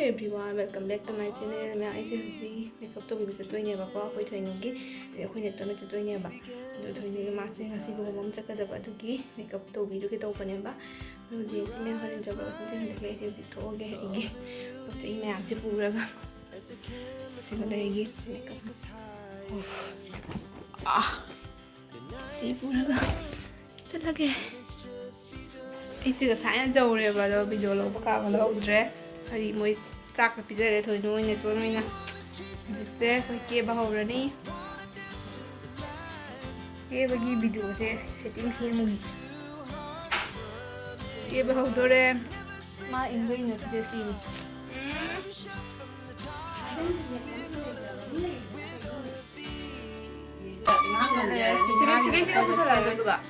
everyone, welcome back to my channel. मैं ऐसे हुई मेकअप तो भी बचत नहीं है बापा कोई थोड़ी कोई नेट तो बचत नहीं है बा जो थोड़ी मासे हंसी को हम चक्कर दबा तो की मेकअप तो भी रुके तो ऊपर नहीं बा तो जैसे मैं हर जगह से निकले ऐसे तो हो गए हैं ये तो चाहिए मैं आज पूरा का सिंगल रहेगी मेकअप सी पूरा का चला गया ऐसे का साइन जाओ रे बालो वीडियो लो पका लो उधर हरी मोई चाक पिज़्ज़ा रे थोड़ी नोई ने तो नोई ना जिससे कोई के बाहर नहीं के बगी वीडियो से सेटिंग से मुझे के बाहर दो रे माँ इंग्लिश ने तो जैसी 시계 부셔라 누가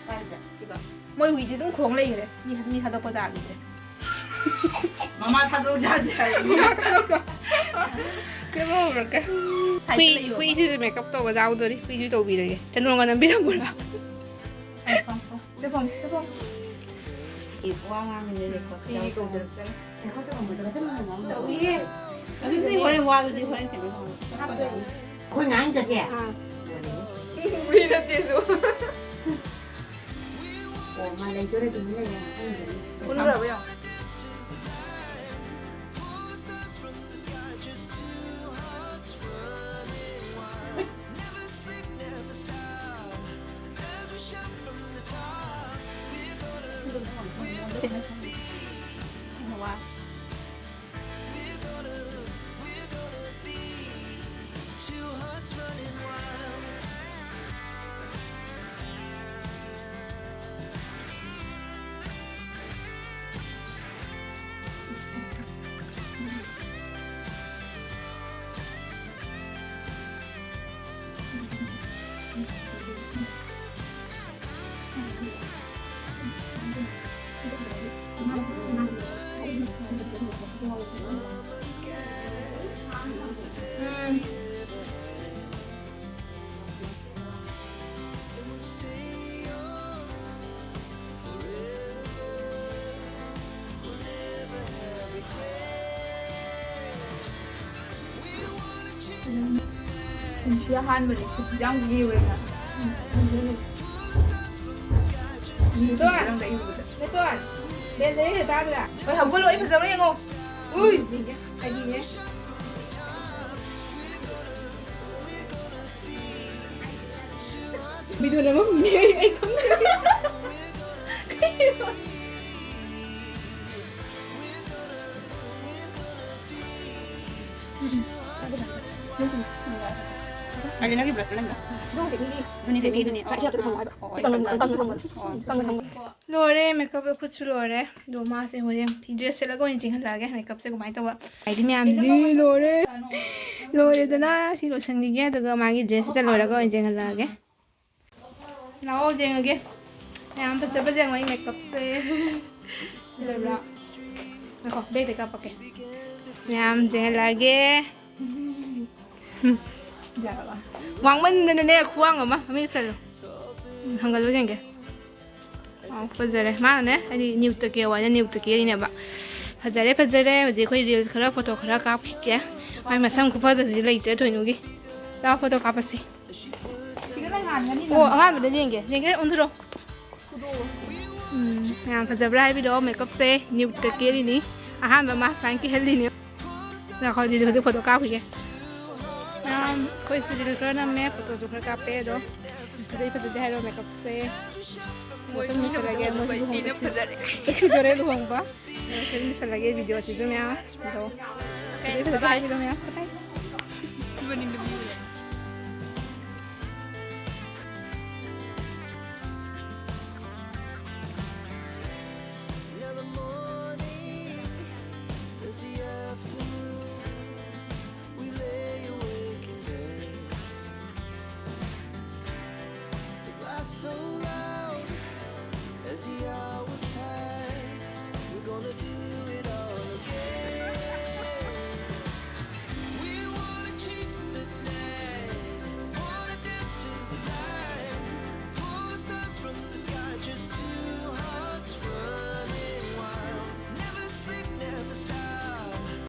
지금 뭐 위지 좀 공래 이래 니 하다 보자 그래 마마 타도 자자 cái màu rồi cái quy chứ makeup tôi vào rau tôi đi quy chứ tôi bị rồi chân luôn còn biết không rồi chứ không qua ngang mình để có cái cũng được cái không cho mình cái món đâu ý cái này hồi qua rồi đi hồi thì mình không ngang cho xe vì nó tiền rồi mà lấy chỗ này thì mình này con rồi bây giờ Chưa han mình giống nhiều rồi nè. Tôi à, đây tôi à, bên đấy người ta rồi à. Ôi không có lỗi phải giống đấy không? Ui, cái gì nhé? Bị đuổi làm không nhỉ? Anh không được. Cái gì vậy? Lagi lagi beras lagi. लोरे makeup कुछ लोरे दो माह से हो जाए dress से लगा नहीं चिंगल लगे मेकअप से घुमाई तो आईडी में आम दी लोरे लोरे तो ना सी लोशन दी गया तो मागी ड्रेस से लोरे को चिंगल लगे लाओ जेंगे यहाँ पर जब जेंगे मेकअप से जरा देखो बेटे का पके यहाँ जेंगे लगे 왕 만드는 애 구한 거만 미스로 한 걸로 생겨 파자래 많네 아니 뉴트게 와냐 뉴트게 이네 봐 파자래 이제 거의 릴스 그라 포토 그라 깝게 아이 마삼 쿠파자지 레이트 토이누기 나 포토 깝았지 오 안가면 생겨 온들어 그냥 파자브라 비디오 메이크업 세 뉴트게 이니 아한 마스 반기 헬리니 나 거기 릴스 포토 깝게 कोई सीरियल करना मैं फोटो जो कर का पे दो तो दे हेलो मेकअप से मुझे मिस लगे मुझे तो करे लुंग बा मुझे मिस लगे वीडियो चीज़ में आ तो ये तो हाई वीडियो में आ पता है